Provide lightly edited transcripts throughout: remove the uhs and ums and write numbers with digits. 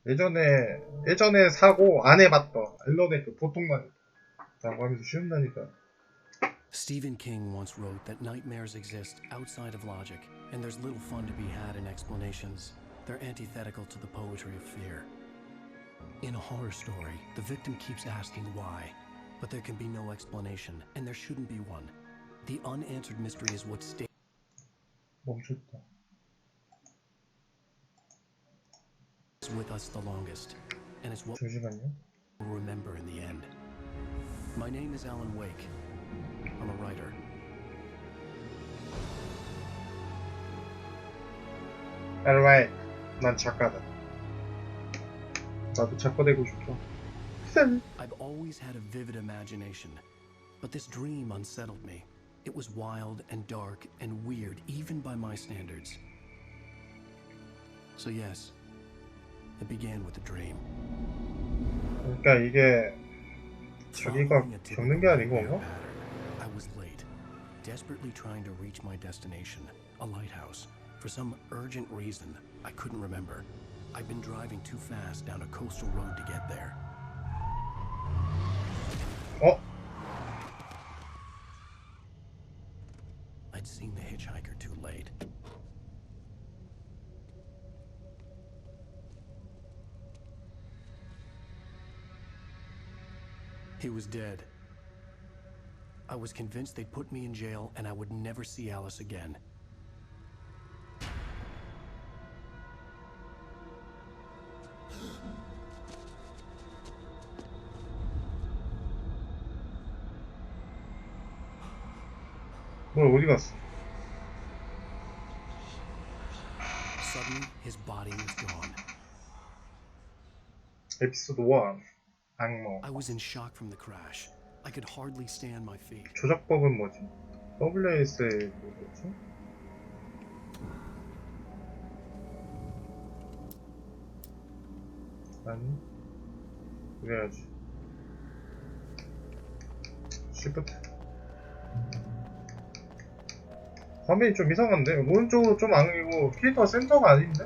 예전에 사고 안 해봤던 앨런웨이크 보통 난이도 하면서 쉬운 난이도. Stephen King once wrote that nightmares exist outside of logic, and there's little fun to be had in explanations. They're antithetical to the poetry of fear. In a horror story, the victim keeps asking why, but there can be no explanation, and there shouldn't be one. The unanswered mystery is what stays with us the longest, and it's what we'll remember in the end. My name is Alan Wake. I'm a writer. Alright, 난 작가다. 나도 작가 되고 싶어. I've always had a vivid imagination, but this dream unsettled me. It was wild and dark and weird, even by my standards. So yes, it began with a dream. 그러니까 이게 자기가 겪는 게 아닌 건가? I was late, desperately trying to reach my destination, a lighthouse. For some urgent reason, I couldn't remember. I'd been driving too fast down a coastal road to get there. I'd seen the hitchhiker too late. He was dead. I was convinced they'd put me in jail and I would never see Alice again. 뭘 어디 갔어? Suddenly, his body was gone. 에피소드 1 악몽. I was in shock from the crash. I could hardly stay on my feet. 조작법은 뭐지? WSA 뭐지? 아니 그래야지. Shift. 화면이 좀 이상한데? 오른쪽으로 좀 아니고 캐릭터 센터가 아닌데?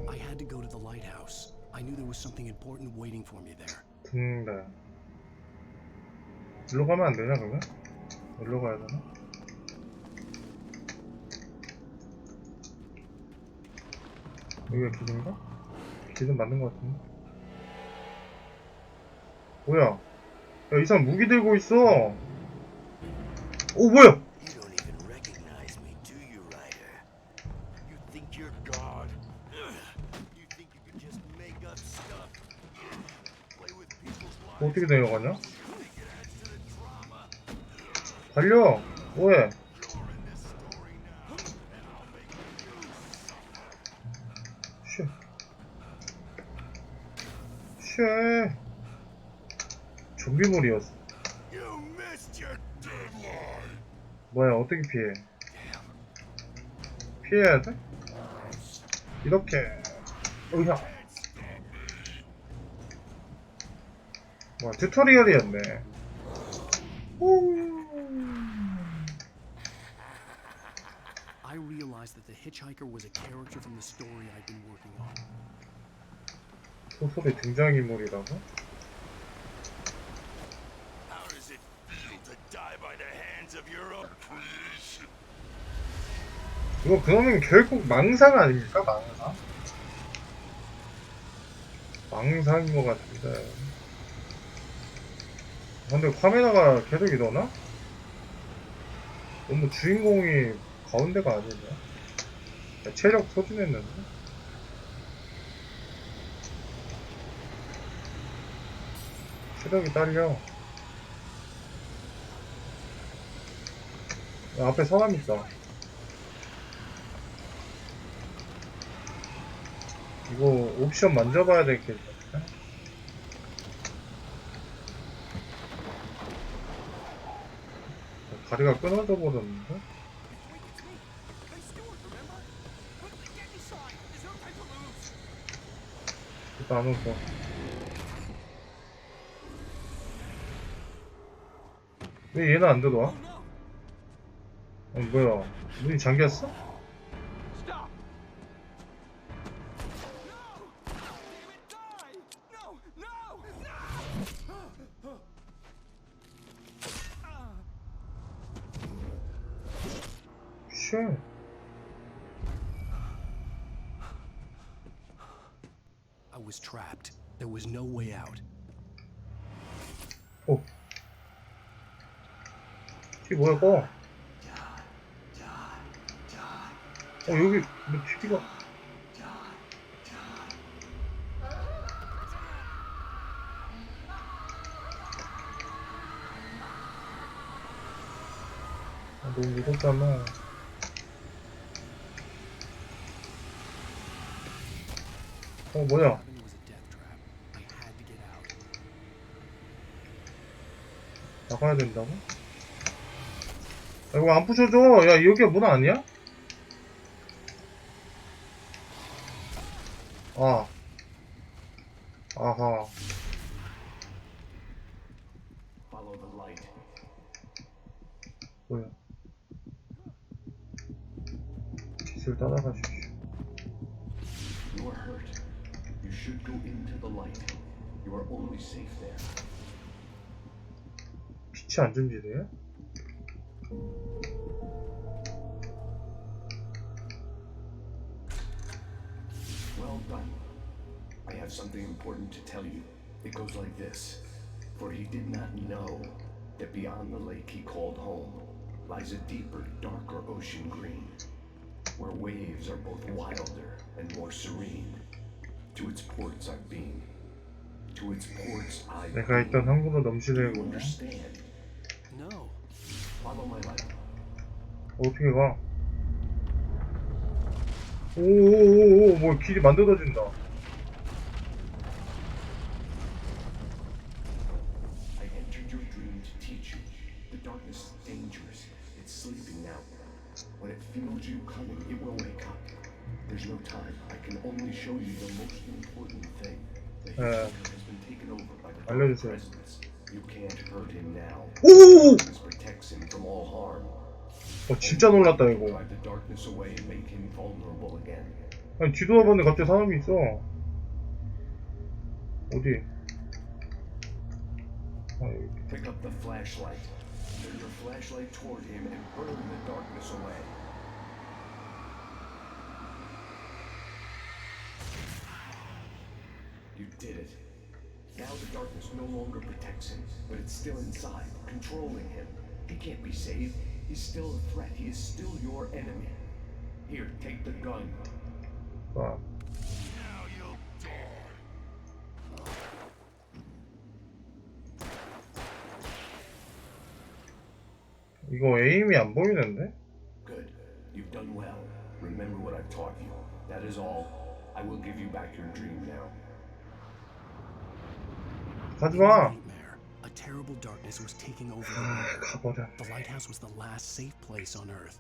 I had to go to the lighthouse. I knew there was something important waiting for me there. 등대. 일로 가면 안 되냐 그러면? 일로 가야 되나? 여기가 길인가? 길은 맞는 것 같은데? 뭐야? 야, 이 사람 무기 들고 있어. 오, 뭐야? 어떻게 내려가냐? 달려! 뭐해? 쉣. 좀비물이었어. 뭐야, 어떻게 피해? 피해야 돼? 이렇게. 으야. 와, 튜토리얼이었네. I realized that the hitchhiker was a character from the story I'd been working on. 소설의 등장인물이라고? 이거 그러면 결국 망상 아닙니까? 망상? 망상인 것 같은데. 근데 카메라가 계속 이러나? 너무 주인공이 가운데가 아니냐? 체력 소진했는데? 체력이 딸려. 앞에 사람 있다. 이거 옵션 만져봐야 되겠다. 다리가 끊어져 버렸는데? 일단 안 웃어. 왜 얘는 안 들어와? 뭐야? 문이 잠겼어? 쉣. I was trapped. There was no way out. 어. 이게 뭐야, 꺼? 여기, 뭐, TV가. 너무 무섭잖아. 뭐야? Cabin was a death trap. I had to get out. 나가야 된다고? 이거 안 부셔줘. 야, 여기가 문 아니야? 아. 아하. Follow the light. 뭐야? 빛을 따라가십시오. You are hurt. You should go into the light. You are only safe there. 빛이 안전지대야? Well done. I have something important to tell you. It goes like this. For he did not know that beyond the lake he called home lies a deeper, darker ocean green, where waves are both wilder and more serene. To its ports I've been. To its ports I've 내가 있던 been. 항구로 You 넘치대구나. understand? No. Follow my light. 어떻게 가? 오오오오, 뭐 길이 만들어진다. I entered your dream to teach you. The darkness is dangerous. It's sleeping now. When it feels you coming, it will wake up. There's no time. I can only show you the most important thing. The hitchhiker has been taken over by the dark 알려주세요. presence. You can't hurt him now. 오! Darkness protects him from all harm. 진짜 놀랐다 You can 이거. drive the darkness away and make him vulnerable again. 아니 뒤돌아봤는데 갑자기 사람이 있어. 어디? 여기. Pick up the flashlight. Turn your flashlight toward him and burn the darkness away. You did it. Now the darkness no longer protects him, but it's still inside, controlling him. He can't be saved. He's still a threat. He is still your enemy. Here, take the gun. 아. 이거 에임이 안 보이는데? Good. You've done well. Remember what I've taught you. That is all. I will give you back your dream now. 가지마. Nightmare. A terrible darkness was taking over the world. 가버려. The lighthouse was the last safe place on Earth.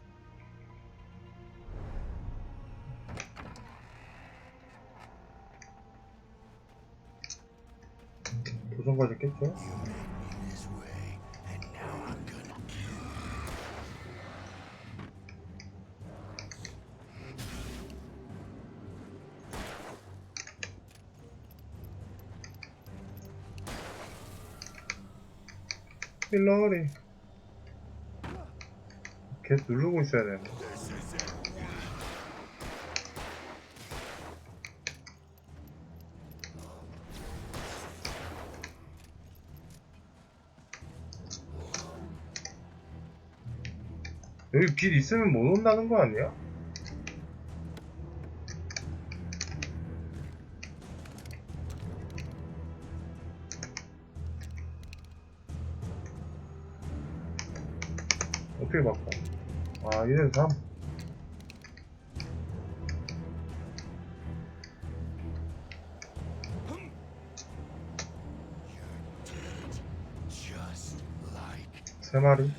도전까지 깼죠? 힐러리 계속 누르고 있어야 되는데. 여기 빛 있으면 못 온다는 거 아니야? 어떻게 바꿔? 아, 1에서 3. 세 마리.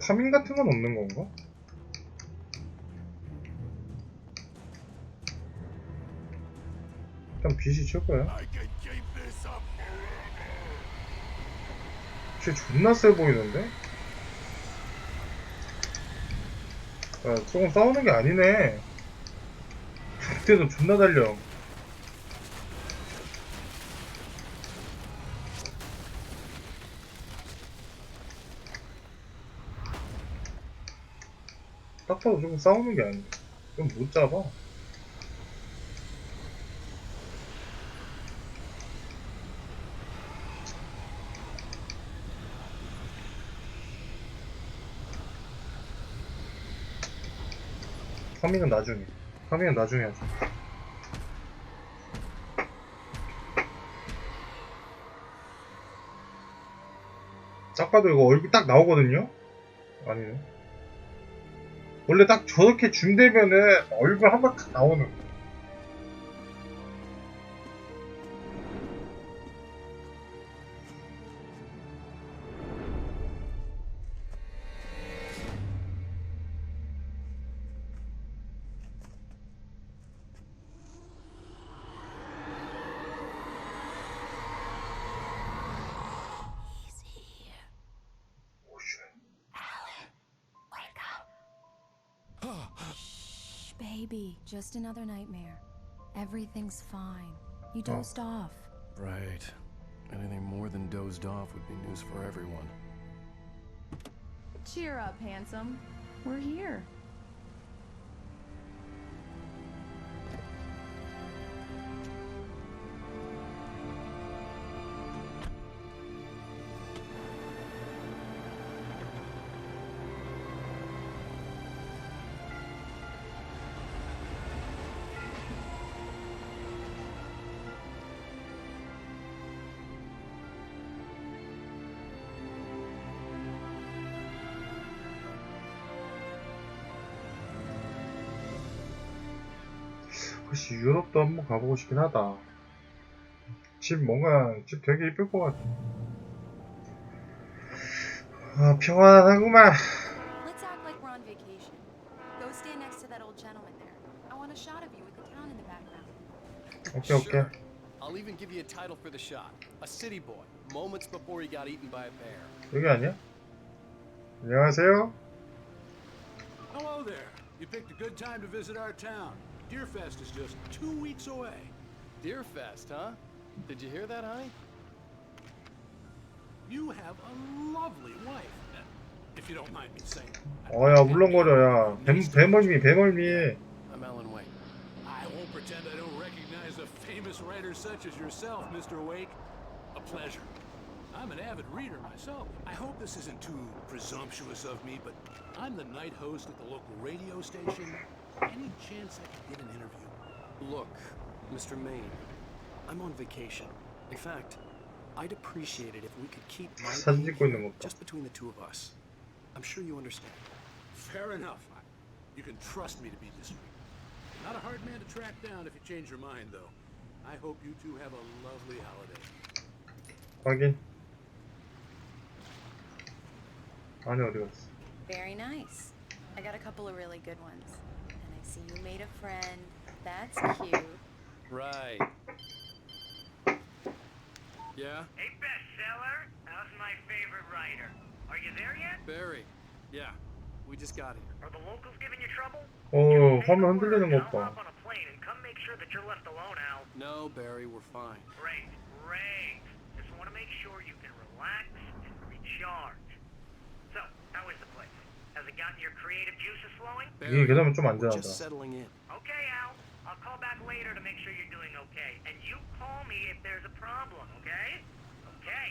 파밍 같은 건 없는 건가? 일단 빛이 칠 거야. 쟤 존나 세 보이는데? 야, 조금 싸우는 게 아니네. 그때도 존나 달려. 딱 봐도 조금 싸우는 게 아니야. 좀 못 잡아. 파밍은 나중에. 파밍은 나중에 하자. 딱 봐도 이거 얼굴 딱 나오거든요? 아니네. 원래 딱 저렇게 줌 되면은 얼굴 한 번 딱 나오는 거. Baby, just another nightmare. Everything's fine. You dozed off. Right. Anything more than dozed off would be news for everyone. Cheer up, handsome. We're here. 혹시 유럽도 한번 가보고 싶긴 하다. 집 되게 이쁠 것 같아. 아, 평안하구만. Let's act like we're on vacation. Go stand next to that old gentleman there. I want a shot of you with the town in the background. 오케이, 오케이. Sure. I'll even give you a title for the shot. A city boy, moments before he got eaten by a bear. 여기 아니야? 안녕하세요. Hello there. You picked a good time to visit our town. Deerfest is just 2 weeks away. Deerfest, huh? Did you hear that, honey? You have a lovely wife, if you don't mind me saying. 야, 물렁거려, 야. 배멀미. I'm Alan Wake. I won't pretend I don't recognize a famous writer such as yourself, Mr. Wake. A pleasure. I'm an avid reader myself. I hope this isn't too presumptuous of me, but I'm the night host at the local radio station. Any chance I could get an interview? Look, Mr. Maine, I'm on vacation. In fact, I'd appreciate it if we could keep my 사진 찍고 있는 거 봐. just between the two of us. I'm sure you understand. Fair enough. You can trust me to be discreet. Not a hard man to track down if you change your mind, though. I hope you two have a lovely holiday. 확인. 아니, 어디 갔어? Very nice. I got a couple of really good ones. And I see you made a friend. That's cute. Right. Yeah? Hey, bestseller, how's my favorite writer? Are you there yet? Barry. Yeah. We just got here. Are the locals giving you trouble? 화면 흔들리는 것 I'll 봐. hop on a plane and come make sure that you're left alone, Al. No, Barry, we're fine. Great. Just want to make sure you can relax and recharge. So, how is the place? Has it gotten your creative juices flowing? 이게 그다음에 좀 we're 안전하다. just settling in. Okay, Al. I'll call back later to make sure you're doing okay. And you call me if there's a problem, okay? Okay.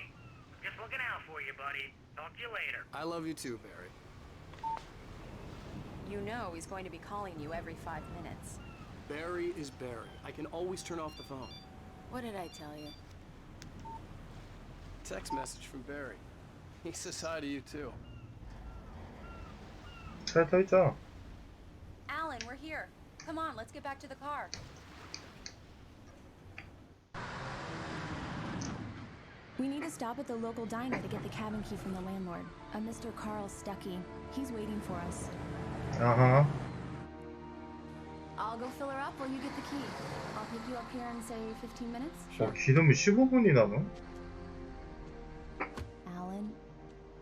Just looking out for you, buddy. Talk to you later. I love you too, Barry. You know he's going to be calling you every 5 minutes. Barry is Barry. I can always turn off the phone. What did I tell you? Text message from Barry. He says hi to you too. 차에 타 있잖아. Alan, we're here. Come on, let's get back to the car. We need to stop at the local diner to get the cabin key from the landlord, a Mr. Carl Stuckey. He's waiting for us. 아하. I'll go fill her up while you get the key. I'll pick you up here in, say, 15 minutes? 기름이 15분이나 넣어? Alan,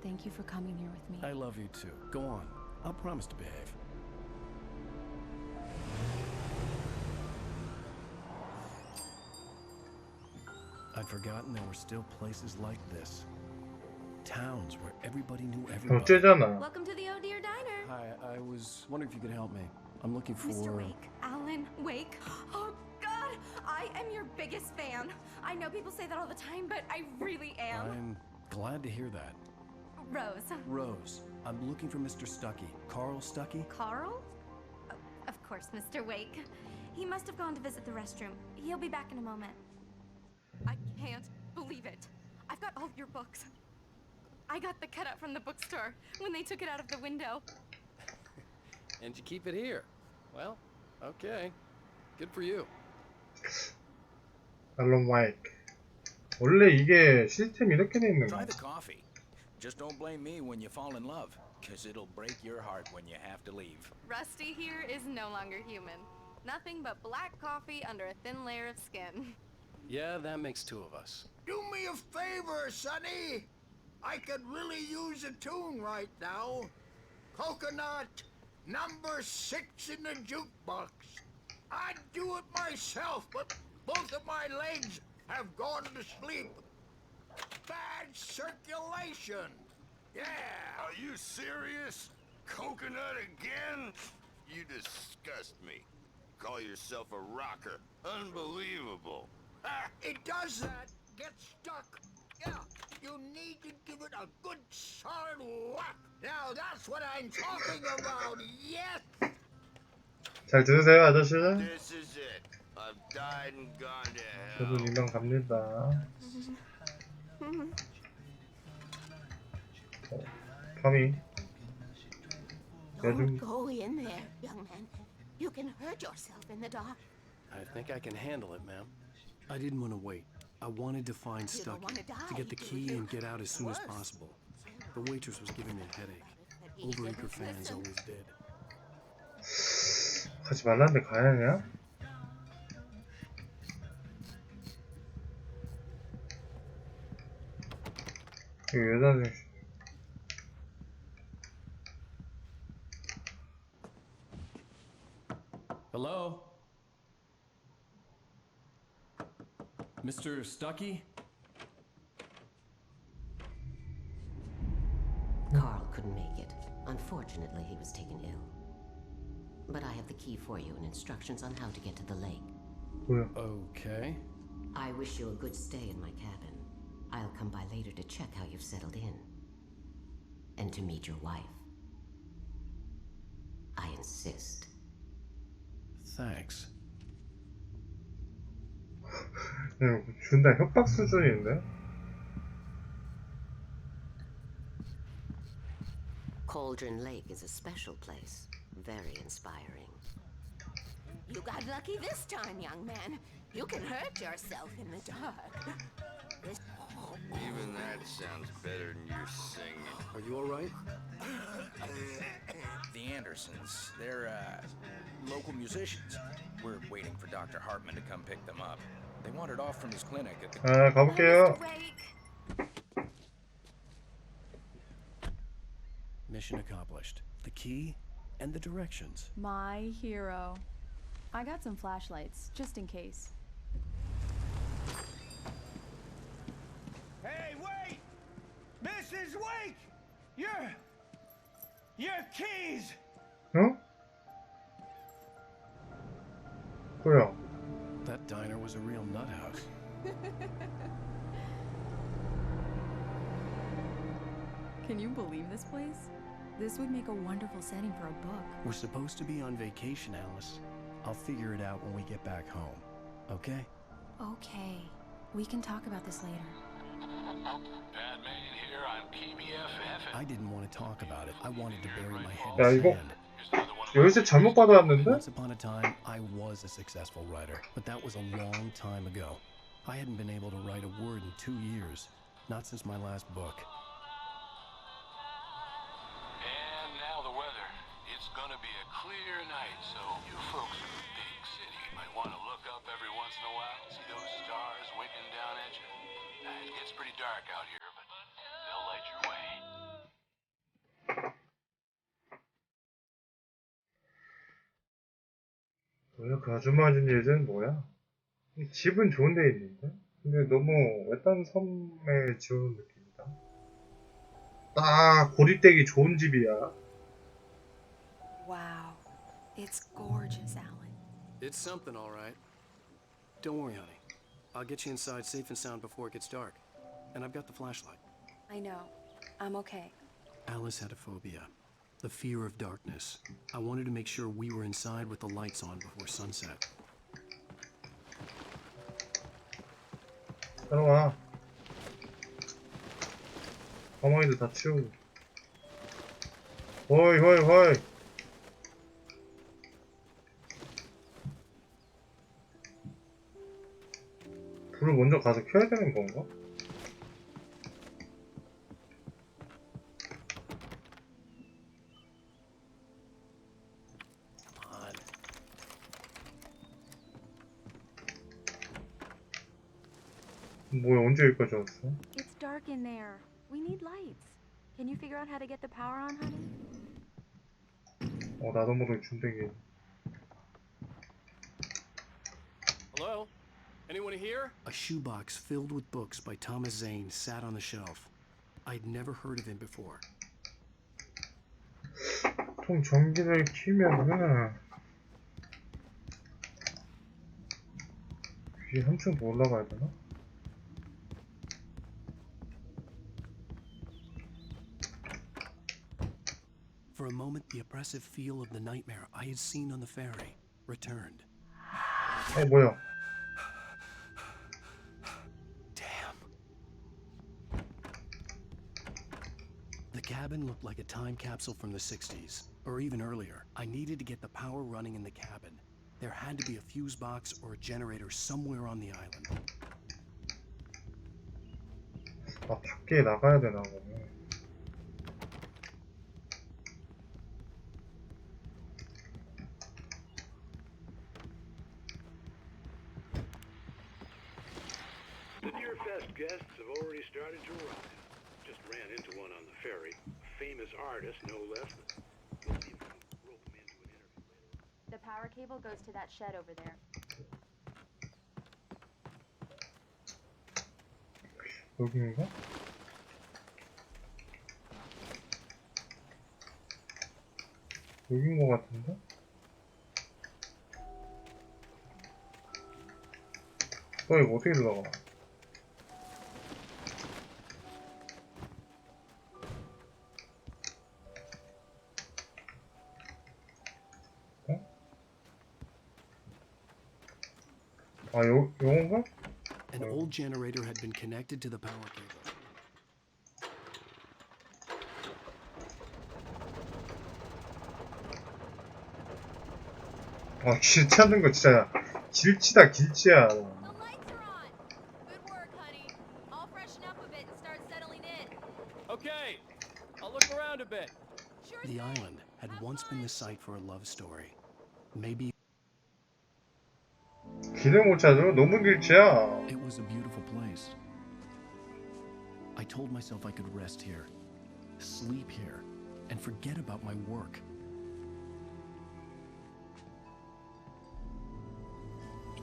thank you for coming here with me. I love you too. Go on. I'll promise to behave. I'd forgotten there were still places like this. Towns where everybody knew everybody. 경제잖아. Welcome to the Oh Dear Diner. Hi, I was wondering if you could help me. I'm looking for... Mr. Wake. Alan Wake. Oh, God. I am your biggest fan. I know people say that all the time, but I really am. I'm glad to hear that. Rose. Rose, I'm looking for Mr. Stuckey. Carl Stuckey? Carl? Of course, Mr. Wake. He must have gone to visit the restroom. He'll be back in a moment. I can't believe it. I've got all your books. I got the cutout from the bookstore when they took it out of the window. And you keep it here. Well, okay. Good for you. 알론 와이크. 원래 이게 시스템이 이렇게 돼 있는 Try 거야. the coffee. Just don't blame me when you fall in love, cause it'll break your heart when you have to leave. Rusty here is no longer human. Nothing but black coffee under a thin layer of skin. Yeah, that makes two of us. Do me a favor, Sonny. I could really use a tune right now. Coconut, number 6 in the jukebox. I'd do it myself, but both of my legs have gone to sleep. Bad circulation. Yeah. Are you serious? Coconut again? You disgust me. Call yourself a rocker. Unbelievable. It does that. Get stuck. Yeah. You need to give it a good solid whack. Now that's what I'm talking about. Yes. 잘 들으세요, 아저씨는? This is it. I've died and gone to 저도 hell. 이만 갑니다. 파미. Don't go in there, young man. You can hurt yourself in the dark. I think I can handle it, ma'am. I didn't want to wait. I wanted to find You don't Stuckey, wanna die, to get the do key you? and get out as soon as Worse. possible. The waitress was giving me a headache. Overeager fans always did. 가지 말라는데 가야 하냐? 이거 여자들 Hello? Mr. Stuckey? Carl couldn't make it. Unfortunately, he was taken ill. But I have the key for you and instructions on how to get to the lake. 뭐야? Okay. I wish you a good stay in my cabin. I'll come by later to check how you've settled in. And to meet your wife. I insist. Thanks. 이거 준다 협박 수준인데? Cauldron Lake is a special place. Very inspiring. You got lucky this time, young man. You can hurt yourself in the dark. Even that sounds better than your singing. Are you alright? The Andersons, they're local musicians. We're waiting for Dr. Hartman to come pick them up. They wandered off from his clinic at the... 아, 가볼게요. Mission accomplished. The key and the directions. My hero. I got some flashlights, just in case. Hey, wait! Mrs. Wake! Your keys! 어? 뭐야? That diner was a real nut house. Can you believe this place? This would make a wonderful setting for a book. We're supposed to be on vacation, Alice. I'll figure it out when we get back home. Okay? Okay. We can talk about this later. Batman here on PBFF. I didn't want to talk about it. I wanted to bury my head 야, in the 이거 sand. 열쇠 잘못 받아왔는데? Once upon a time, I was a successful writer, but that was a long time ago. I hadn't been able to write a word in 2 years. Not since my last book. And now the weather. It's gonna be a clear night, so you folks in the big city might want to look up every once in a while, see those stars winking down at you. It gets pretty dark out here, but they'll light your way. 뭐야, 그 아줌마 준 예전 뭐야? 집은 좋은 데 있는데? 근데 너무 외딴 섬에 지어놓은 느낌이다. 딱 고립되기 좋은 집이야. Wow, it's gorgeous, Alan. It's something, all right. Don't worry, honey. I'll get you inside safe and sound before it gets dark. And I've got the flashlight. I know. I'm okay. Alice had a phobia. The fear of darkness. I wanted to make sure we were inside with the lights on before sunset. 따라와. 가만히도 다 치우고. 허이 허이 허이. 불을 먼저 가서 켜야 되는 건가? 뭐야, 언제 여기까지 왔어? It's dark in there. We need lights. Can you figure out how to get the power on, honey? 나도 모르게 준대기. Hello? Anyone here? A shoebox filled with books by Thomas Zane sat on the shelf. I'd never heard of him before. 보통 전기를 키면은 위에 한층 더 올라가야 되나? For a moment, the oppressive feel of the nightmare I had seen on the ferry returned. 뭐야? Damn. The cabin looked like a time capsule from the 60s, or even earlier. I needed to get the power running in the cabin. There had to be a fuse box or a generator somewhere on the island. 밖에 나가야 되나 보네. The Dear Fest guests have already started to arrive. Just ran into one on the ferry. A famous artist, no less. Let's see if we can rope him into an interview later. The power cable goes to that shed over there. 여기인가? 여긴 거 같은데? 이거 어떻게 들어가? 요건가? An old generator had been connected to the power cable. 길 찾는 거 진짜 길치다 길치야. The lights are on. Good work, honey. I'll freshen up a bit and start settling in. Okay. I'll look around a bit. Sure The thing. island had once been the site for a love story. Maybe 길을 못 찾아? 너무 길치야. it was a beautiful place. I told myself I could rest here, sleep here, and forget about my work.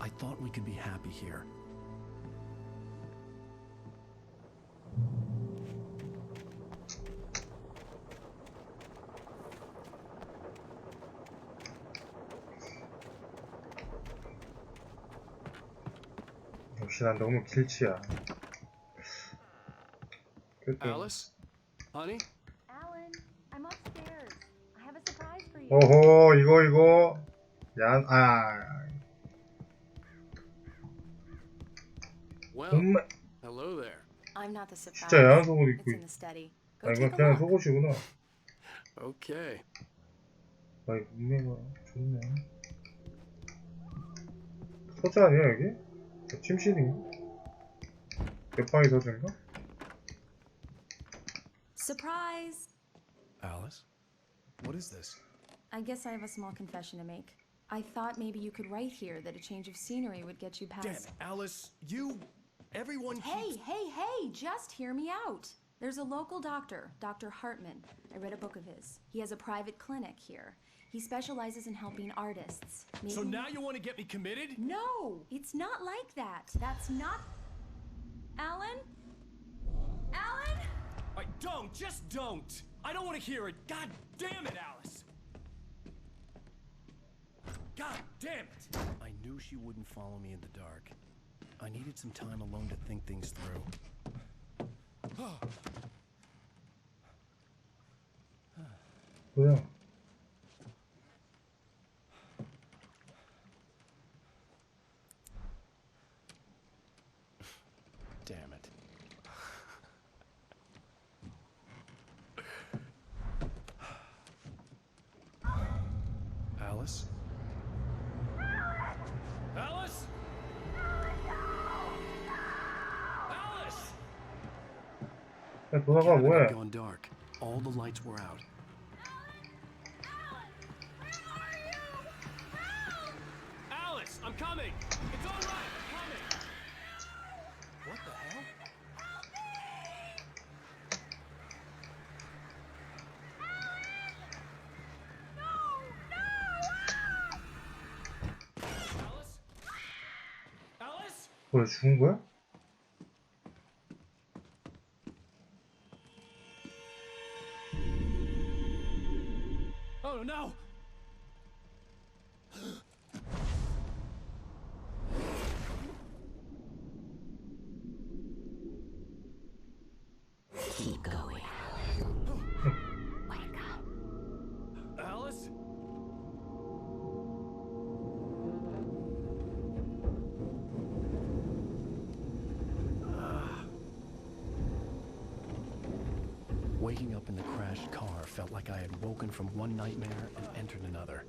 I thought we could be happy here. 역시 난 너무 길치야. Alice? Honey? Alan, I'm upstairs. I have a surprise for you. 오호, 이거. Well, 정말 hello there. I'm not the surprise. 진짜 야한 속옷 It's 입고 in the study. Go 이거 take a 그냥 look. 속옷이구나. Okay. 이거 문매가 좋네. 서재 아니야 여기? 침실인가? 옆방이 서재인가? Surprise! Alice? What is this? I guess I have a small confession to make. I thought maybe you could write here that a change of scenery would get you past... Damn it, Alice, you... Everyone keeps... Hey, just hear me out. There's a local doctor, Dr. Hartman. I read a book of his. He has a private clinic here. He specializes in helping artists. Maybe... So now you want to get me committed? No, it's not like that. That's not... Alan? Alan? Just don't! I don't want to hear it! God damn it, Alice! God damn it! I knew she wouldn't follow me in the dark. I needed some time alone to think things through. 뭐야? Damn it. Alice? Alice? Alice! 야, 누나가 뭐해? Had gone dark. All the lights were out. Alice, I'm coming. It's all right. I'm coming. What the hell? Alice? Alice? 뭐야, 죽은 거야? Oh no! Keep going. Wake up. Alice? Waking up in the crashed car felt like I had woken from one nightmare and entered another.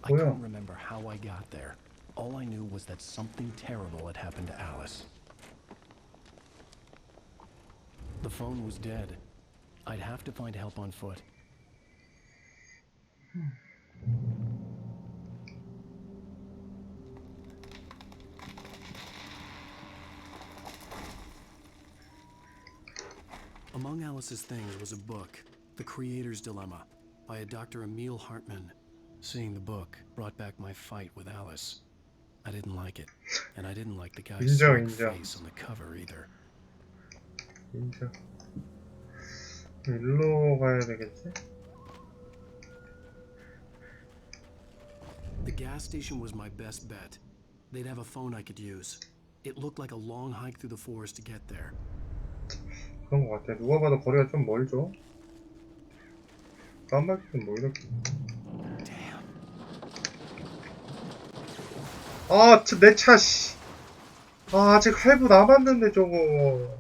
I couldn't remember how I got there. All I knew was that something terrible had happened to Alice. The phone was dead. I'd have to find help on foot. Among Alice's things was a book, The Creator's Dilemma, by a Dr. Emil Hartman. Seeing the book brought back my fight with Alice. I didn't like it, and I didn't like the guy's smug face on the cover either. 인정. 일로 가야 되겠지? The gas station was my best bet. They'd have a phone I could use. It looked like a long hike through the forest to get there. 그런 것 같아. 누가 봐도 거리가 좀 멀죠? 깜빡이는 뭐 이렇게. 아, 내 차, 씨. 아, 아직 할부 남았는데, 저거.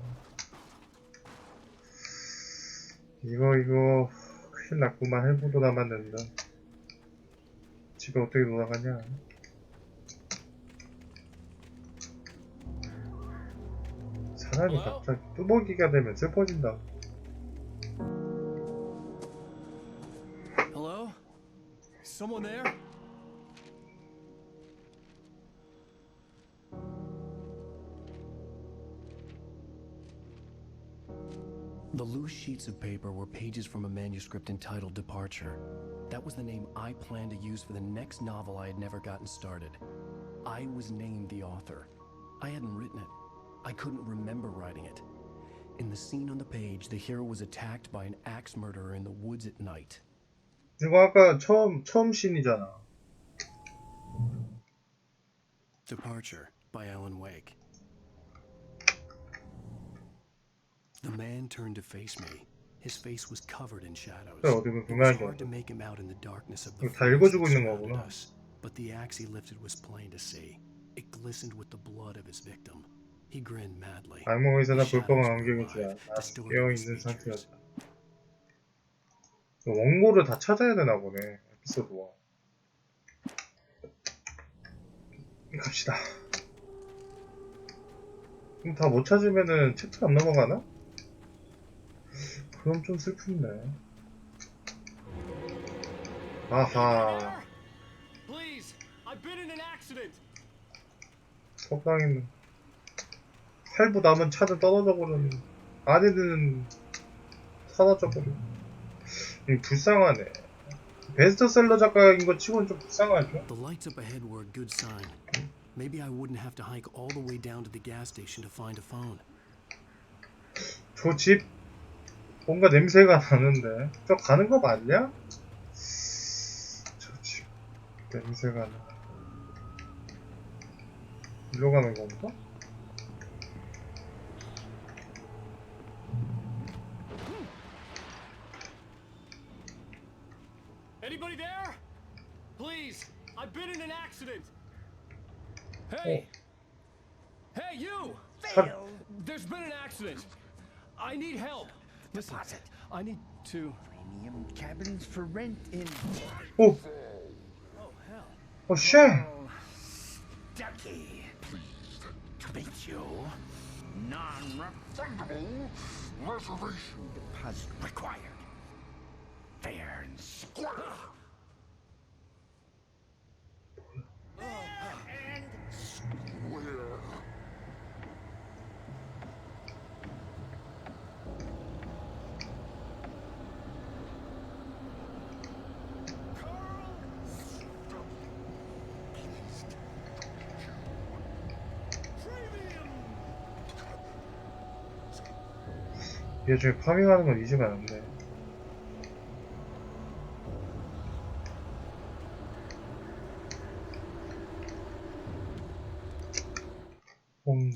이거, 큰일 났구만. 할부도 남았는데. 집에 어떻게 돌아가냐. 사람이 갑자기 뚜벅이가 되면 슬퍼진다. Hello? Someone there? The loose sheets of paper were pages from a manuscript entitled Departure. That was the name I planned to use for the next novel I had never gotten started. I was named the author. I hadn't written it. I couldn't remember writing it. In the scene on the page, the hero was attacked by an axe murderer in the woods at night. 이거 아까 처음 씬이잖아. Departure by Alan Wake. The man turned to face me. His face was covered in shadows. It was hard to make him out in the darkness of the forest that surrounded us, but the axe he lifted was plain to see. It glistened with the blood of his victim. He grinned madly. 악몽에서나 불법한 안경이지야. 깨어있는 상태였다. 원고를 다 찾아야 되나 보네. 에피소드 1. 갑시다. 그럼 다 못 찾으면은 챕터 안 넘어가나? 그럼 좀 슬픈데. 아하. 속상했네. 할부 남은 차는 떨어져 버렸네. 아내는 사라져 버려. 불쌍하네. 베스트셀러 작가인 거 치고는 좀 불쌍하죠. The lights up ahead were a good sign. Maybe I wouldn't have to hike all the way down to the gas station to find a phone. 저 집 뭔가 냄새가 나는데. 저 가는 거 맞냐? 저 집 냄새가 나. 일로 가는 건가? Anybody there? Please, I've been in an accident. Hey! Hey, you! Phil! There's been an accident. I need help. Listen, I need to... Premium cabins for rent in... 오! Oh, hell. 오, 쉣! Ducky. Pleased to meet you. Non-refundable reservation deposit required. Fair and square. And square. 얘 중에 파밍하는 건 잊으면 안 돼.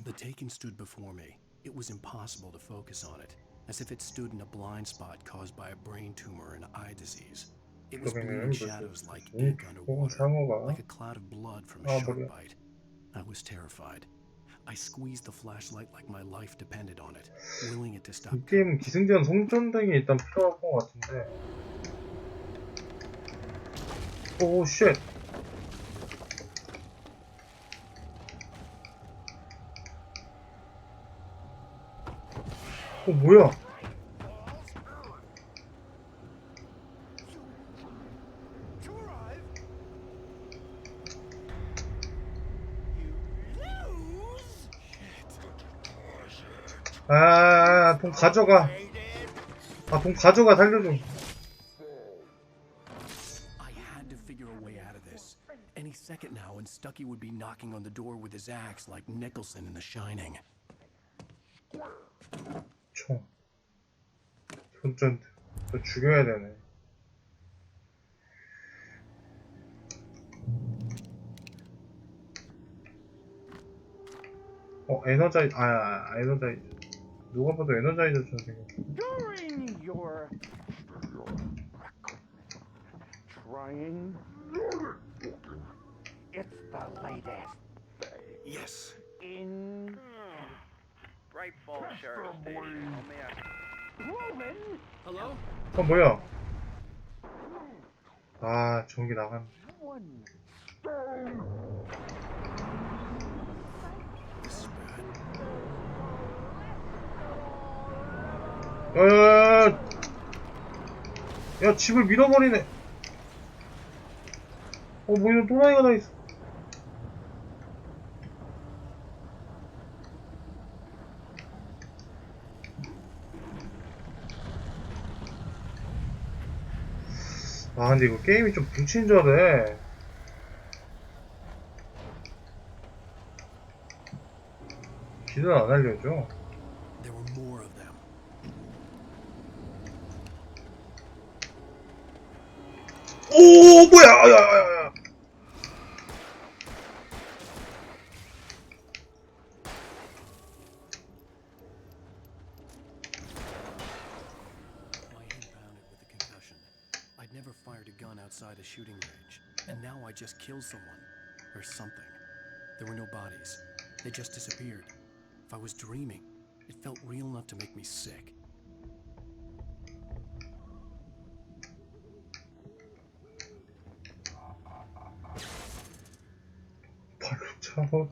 The Taken stood before me. It was impossible to focus on it, as if it stood in a blind spot caused by a brain tumor and eye disease. It was blue in shadows like ink underwater, like a cloud of blood from a shark bite. I was terrified. I squeezed the flashlight like my life depended on it, willing it to stop. 이 게임은 기승전 손전등이 일단 필요할 것 같은데. 오, 쉣! 뭐야? 아, 돈 가져가. 아, 돈 가져가, 살려줘. I had to figure a way out of this. Any second now, and Stucky would be knocking on the door with his axe like Nicholson in The Shining. 총. 손전등. 저 죽여야 되네. 에너자이저. 에너자이저. 누가 봐도 에너자이저처럼 생겼어. During your trying, it's the latest. Yes. In Bright Falls Sheriff Station. Ruben. Hello? 뭐야? 아, 전기 나간. One. 야, 집을 밀어버리네. 뭐 이런 또라이가 다 있어. 아, 근데 이거 게임이 좀 불친절해. 길을 안 알려줘. There were more of them. 오, 뭐야? 야. My head pounded with the concussion. I'd never fired a gun outside a shooting range, and now I just killed someone. Or something. There were no bodies. They just disappeared. If I was dreaming, it felt real enough to make me sick. 발로 차버리.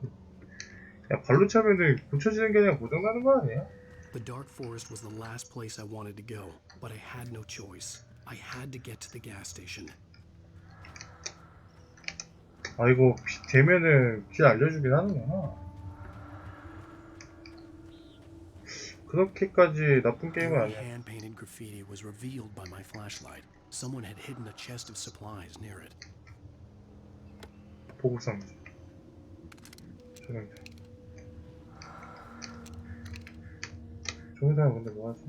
야, 발로 차면은 고쳐지는 게 아니라 고장나는 거 아니야? The dark forest was the last place I wanted to go, but I had no choice. I had to get to the gas station. 아, 이거 되면은 길 알려주긴 하는구나. 그렇게까지 나쁜 게임은 Eerie 아니야. hand-painted graffiti was revealed by my flashlight. Someone had hidden a chest of supplies near it. 보급상자. 조명대. 조명대가 근데 뭐하지?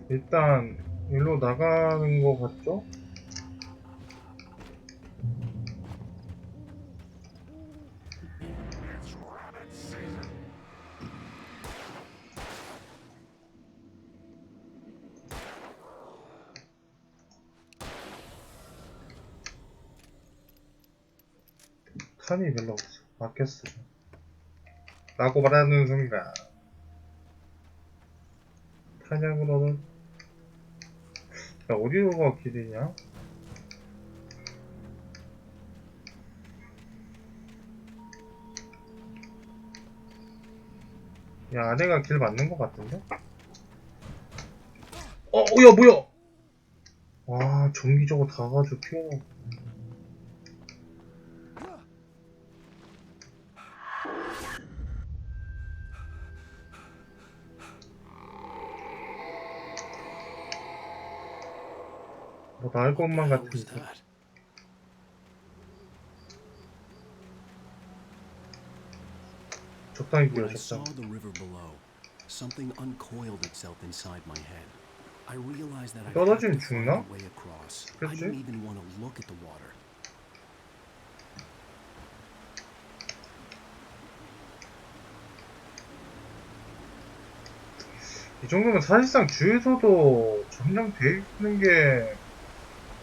일단 일로 나가는 거 같죠? 칸이 별로 없어. 막혔어. 라고 말하는 순간 탄약으로는 야, 어디로가 길이냐? 야, 안에가 길 맞는 것 같은데? 야, 뭐야! 와, 전기 저거 다 가지고 튀어나와. 뭐 나을 것만 같은데. 적당히 뛰어, When I saw 적당히. the river below, something uncoiled itself inside my head. I realized that I had to 떨어지면 find a 죽나? way across. I 그치? didn't even want to look at the water. 이 정도면 사실상 주유소도 점령돼 있는 게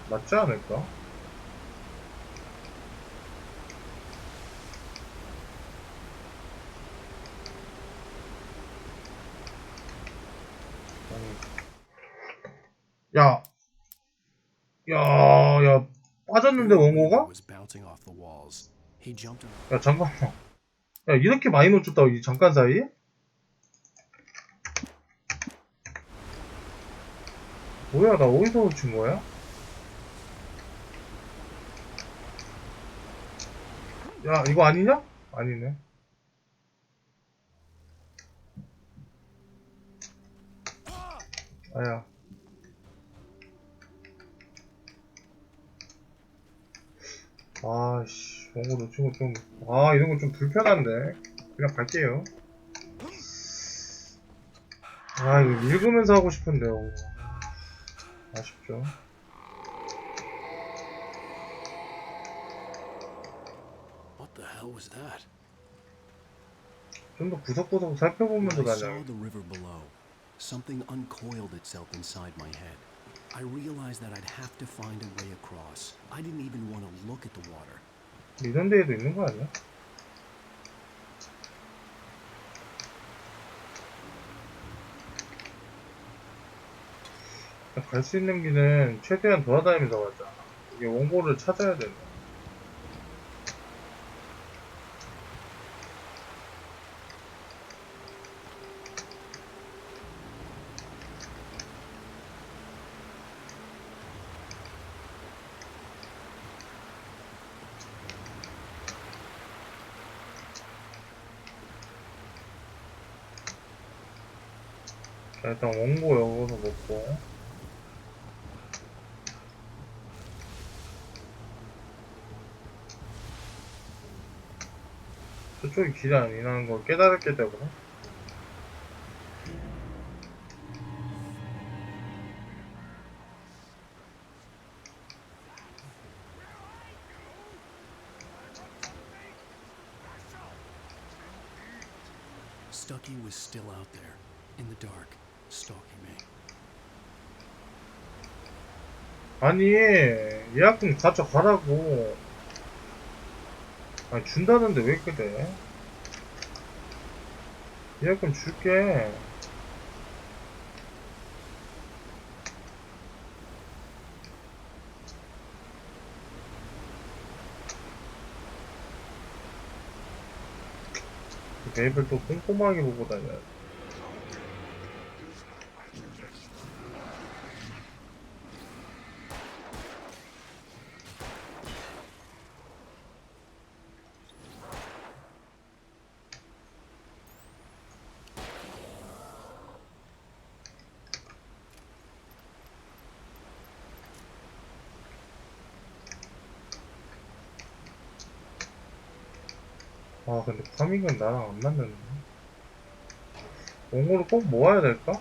맞지 않을까? 야, 빠졌는데 원고가? Was bouncing off the walls. He jumped on. 야, 잠깐만. 야, 이렇게 많이 놓쳤다고 이 잠깐 사이에? 뭐야, 나 어디서 놓친 거야? 야, 이거 아니냐? 아니네. 아야. 아씨, 원고 놓친 거 좀, 이런 거 좀 불편한데. 그냥 갈게요. 이거 읽으면서 하고 싶은데요. 아쉽죠. What the hell was that? 좀 더 구석구석 살펴보면서 When I 다녀요. saw the river below, something uncoiled itself inside my head. I realized that I'd have to find a way across. I didn't even want to look at the water. 이런 데에도 있는 거 아니야? 갈 수 있는 길은 최대한 돌아다니면서 가자. 이게 원고를 찾아야 된다. 자, 일단 원고 여기서 먹고. 저쪽이 길이 아니라는 걸 깨달았기 때문에. Stucky was still out there, in the dark, stalking me. 아니, 예약금 가져가라고. 아니, 준다는데 왜 그래? 예약금 줄게. 맵을 또 꼼꼼하게 보고 다녀야 돼. 아 근데 파밍은 나랑 안 맞는데. 원고를 꼭 모아야 될까?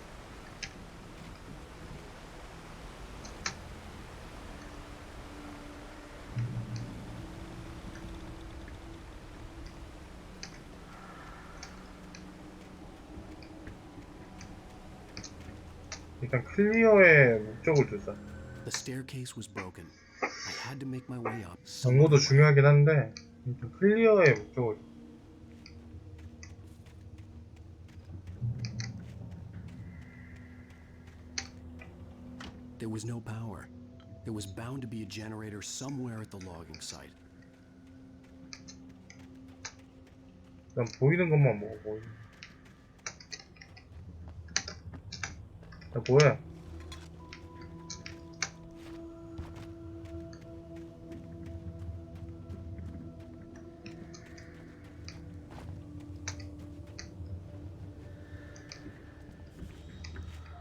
일단 클리어의 목적을 두자. The staircase was broken. I had to make my way up. 원고도 중요하긴 한데 일단 클리어의 목적을. There was no power. There was bound to be a generator somewhere at the logging site. 난 보이는 것만 먹어. 보이는. 야 뭐해?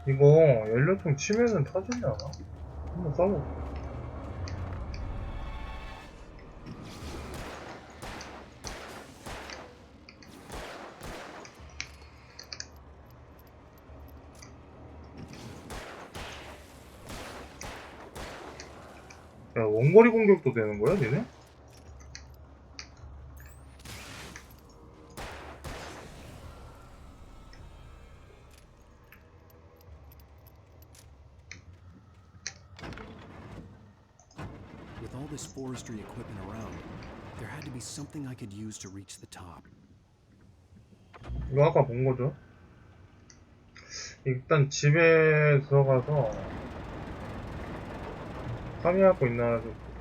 이거 연료통 치면은 터지려나? 한번 써볼게. 야, 원거리 공격도 되는 거야, 니네? With all this forestry equipment around, there had to be something I could use to reach the top. 이거 아까 본 거죠? 일단 집에 들어가서 파밍할 거 있나 좀 보자.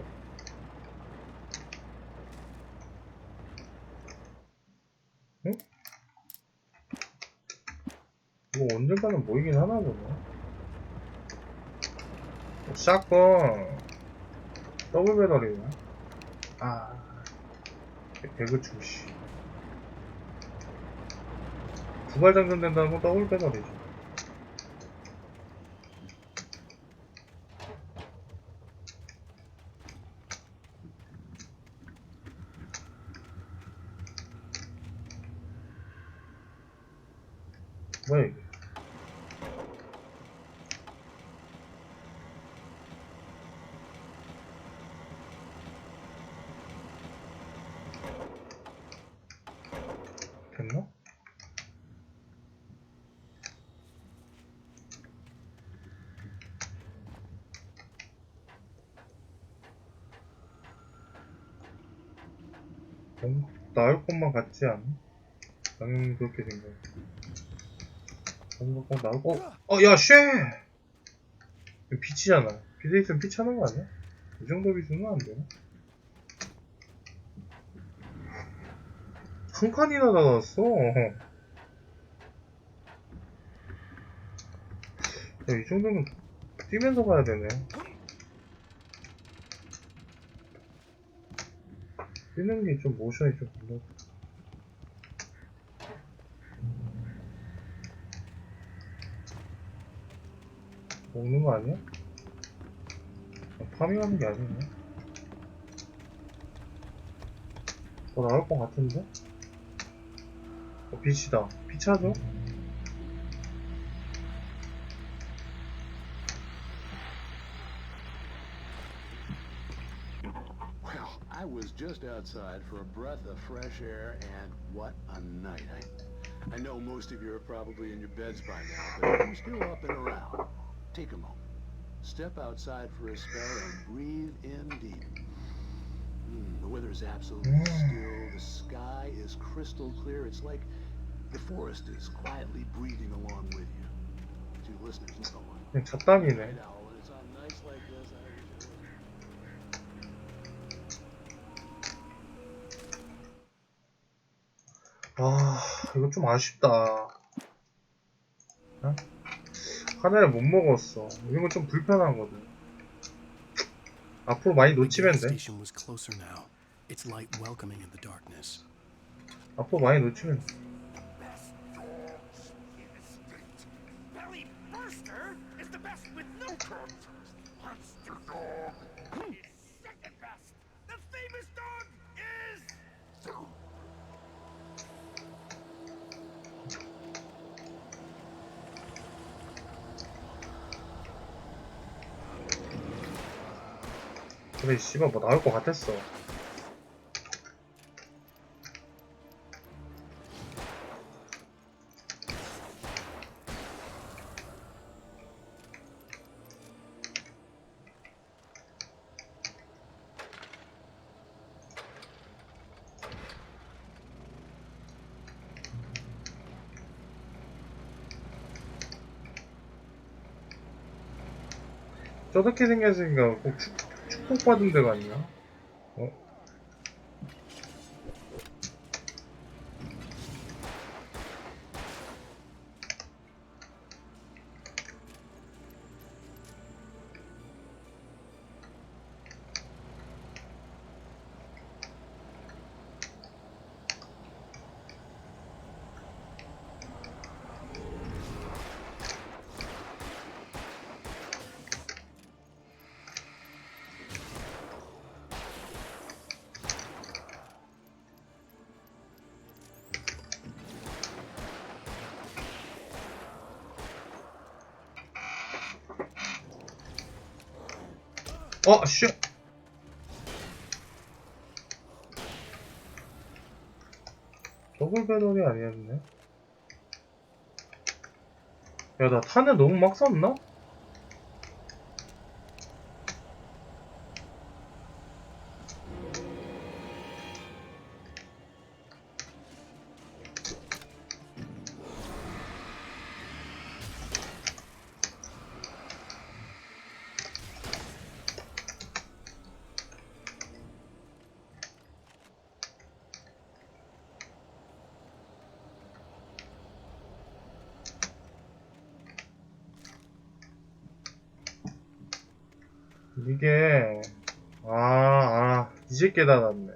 응? 이거 언젠가는 모이긴 하나 보네. 샷건 더블 배터리네. 아, 배그 출시. 두발 장전된다는 건 더블 배터리죠. 뭐야 이게? 됐나? 나을 것만 같지 않아? 나는 그렇게 생각해. 뭔가 꼭 나올 거. 야, 쉣! 빛이잖아. 빛에 있으면 빛 차는 거 아니야? 이 정도 빛은 안 되나? 한 칸이나 나왔어. 야, 이 정도면 뛰면서 가야 되네. 뛰는 게 좀 모션이 좀 불러. 먹는 거 아니야? 파밍하는 게 아니네. 더 나올 것 같은데? 빛이다. 빛 차죠? Well, I was just outside for a breath of fresh air, and what a night. I know most of you are probably in your beds by now, but if you're still up and around, take a moment. Step outside for a spell and breathe in deep. The weather is absolutely still. The sky is crystal clear. It's like the forest is quietly breathing along with you. To listeners, no one. 그냥 잡담이네. When it's on nights like this, 아. 이거 좀 아쉽다. 어? 하나를 못 먹었어. 이건 좀 불편하거든. 앞으로 많이 놓치면 돼. 앞으로 많이 놓치면 돼. 그래 씨발 뭐 나올 것 같았어. 저렇게 생겼으니까 꼭 축복받은 데가 아니야? 어? 쉣! 더블 배럴이 아니었네. 야, 나 탄을 너무 막 쐈나? 이게 이제 깨달았네.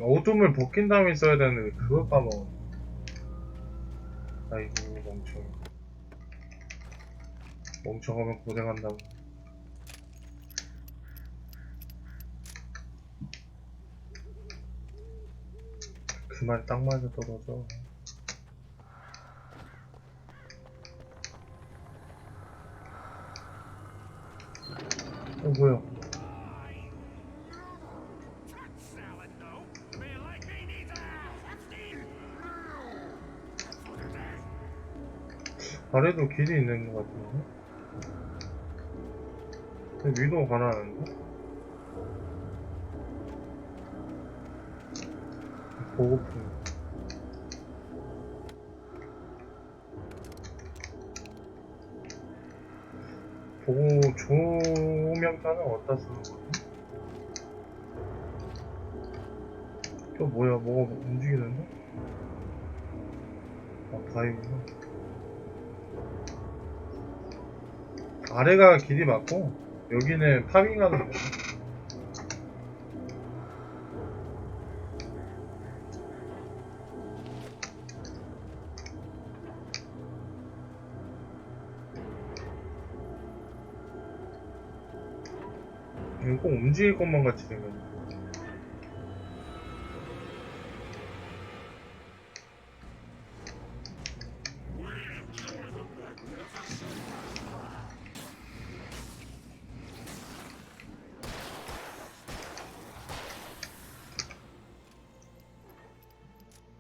어둠을 벗긴 다음에 써야 되는데 그걸 까먹었네. 아이고 멍청하면 고생한다고. 그 말 딱 맞아 떨어져. 뭐야? 아래도 길이 있는 것 같은데? 근데 위로 가라는데? 보고픈. 보고 조명탄은 어디다 쓰는 거지? 또 뭐야? 뭐가 움직이는데? 바위구나. 아래가 길이 맞고 여기는 파밍하는 거야. 이거 꼭 움직일 것만 같이 생겼네.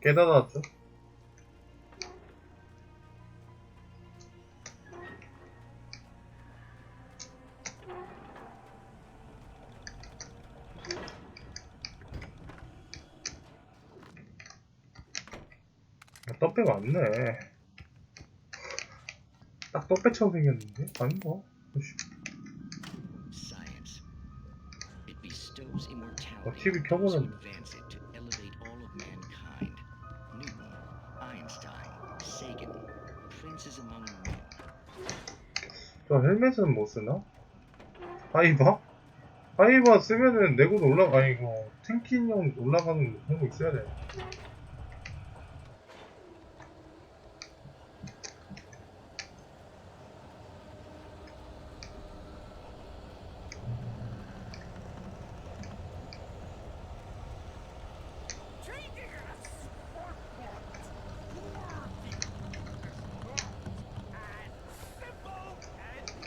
깨닫았죠? 떡배 맞네. 딱 떡배처럼 생겼는데? 아닌가? TV 켜보는데. 또 헬멧은 못 쓰나? 하이바? 하이바 쓰면은 내구도 아이고 탱킹형 올라가는 그런 거 있어야 돼.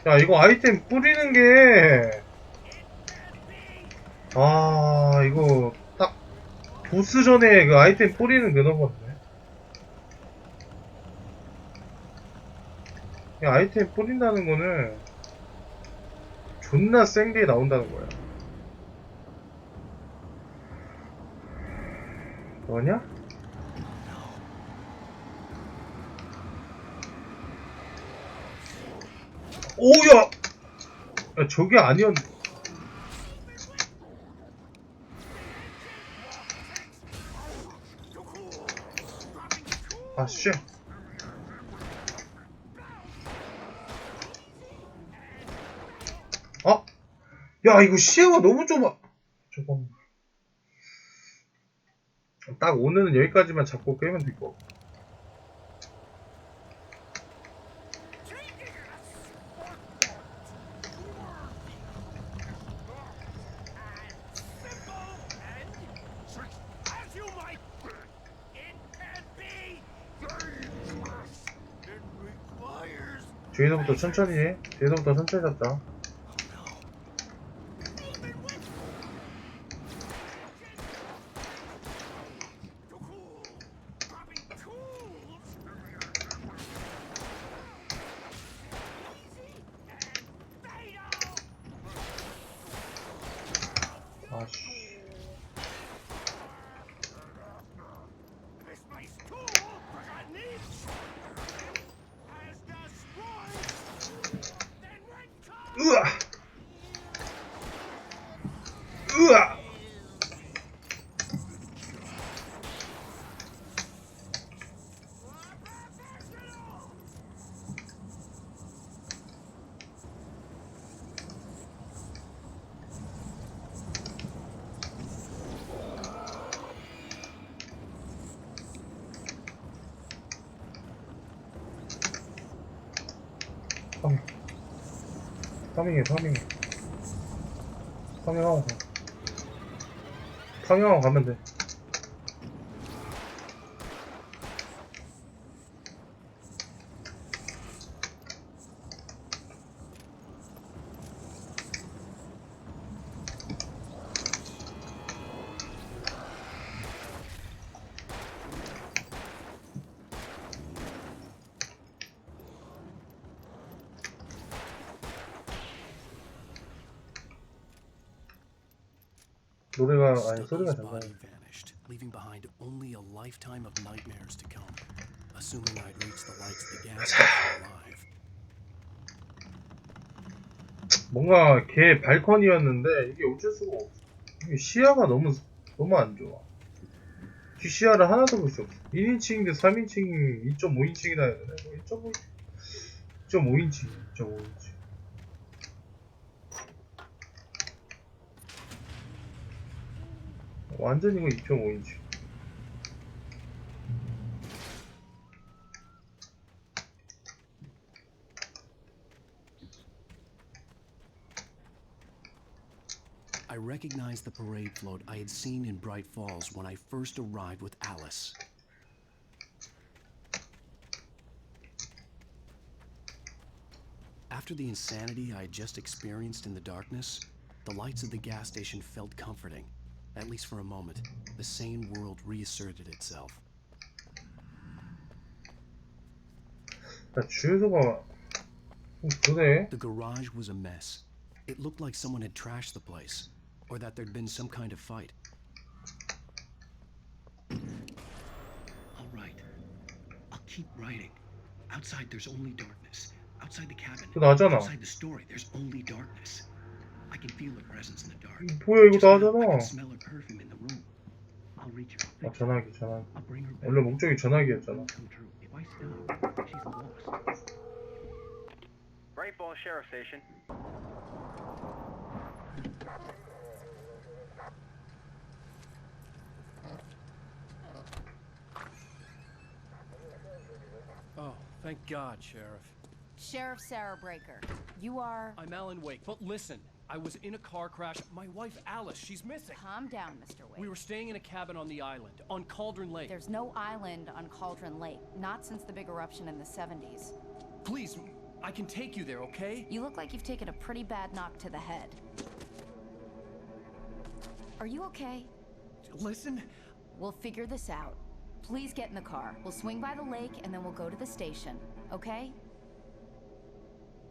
야, 이거 아이템 뿌리는 게, 이거 딱 보스 전에 그 아이템 뿌리는 그런 건데. 이 아이템 뿌린다는 거는 존나 센 게 나온다는 거야. 뭐냐? 오야! 야, 저게 아니었. 아, 쉣. 아! 야, 이거 시야가 너무 좁아. 잠깐만. 딱 오늘은 여기까지만 잡고 깨면 될 거. 뒤에서부터 천천히 해. 뒤에서부터 천천히 잡자. 아씨. 으아! 으아! 파밍하고 가. 파밍하고 가면 돼. 노래가 아니 소리가 장난. Vanished, leaving behind only a lifetime of nightmares to come. Assuming I'd reach the lights of the gas station alive. 뭔가 걔 발컨이었는데 이게 어쩔 수가 없어. 이게 시야가 너무 안 좋아. 뒷시야를 하나도 볼 수 없어. 1인칭인데 3인칭 2.5인칭이나 해야 되네. 2.5인칭. 완전 이거 2.5인치. I recognized the parade float I had seen in Bright Falls when I first arrived with Alice. After the insanity I had just experienced in the darkness, the lights of the gas station felt comforting. At least for a moment, the sane world reasserted itself. 주유소가 그래? The garage was a mess. It looked like someone had trashed the place, or that there'd been some kind of fight. All right, I'll keep writing. Outside, there's only darkness. Outside the cabin, 나잖아. outside the story, there's only darkness. I can feel a presence in the dark. 뭐야 이거 Just now, I 나잖아. can smell her perfume in the room. I'll reach her. 전화기. I'll bring her back. 원래 목적이 전화기였잖아. Come true. If I stop, she's lost. Bright Falls Sheriff Station. Oh, thank God, Sheriff. Sheriff Sarah Breaker. You are... I'm Alan Wake, but listen. I was in a car crash. My wife, Alice, she's missing. Calm down, Mr. Wake. We were staying in a cabin on the island, on Cauldron Lake. There's no island on Cauldron Lake. Not since the big eruption in the 70s. Please, I can take you there, okay? You look like you've taken a pretty bad knock to the head. Are you okay? Listen. We'll figure this out. Please get in the car. We'll swing by the lake and then we'll go to the station, okay?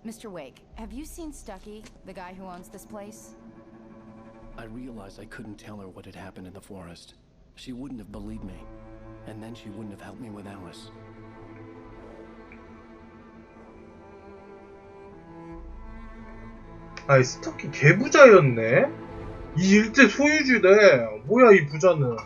Mr. Wake, have you seen Stucky, the guy who owns this place? I realized I couldn't tell her what had happened in the forest. She wouldn't have believed me. And then she wouldn't have helped me with Alice. 아이 스타키 개부자였네? 이 일대 소유주네. 뭐야 이 부자는.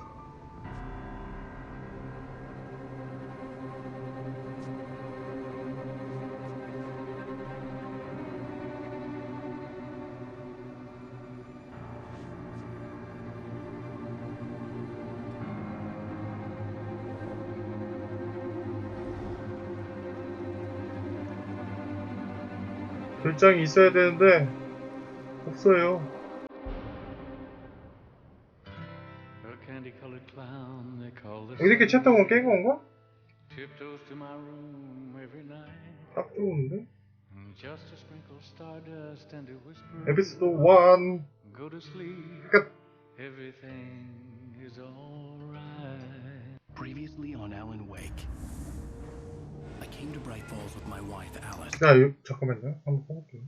결장이 있어야 되는데 없어요. 이렇게 챕터가 깬 건가? 딱 좋은데? 에피소드 1 끝. Previously on Alan Wake. I came to Bright Falls with my wife, Alice. 자, 잠깐만요. 한번 해볼게요.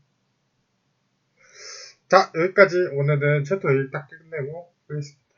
자, 여기까지 오늘은 챕터 1 딱 끝내고 끄겠습니다.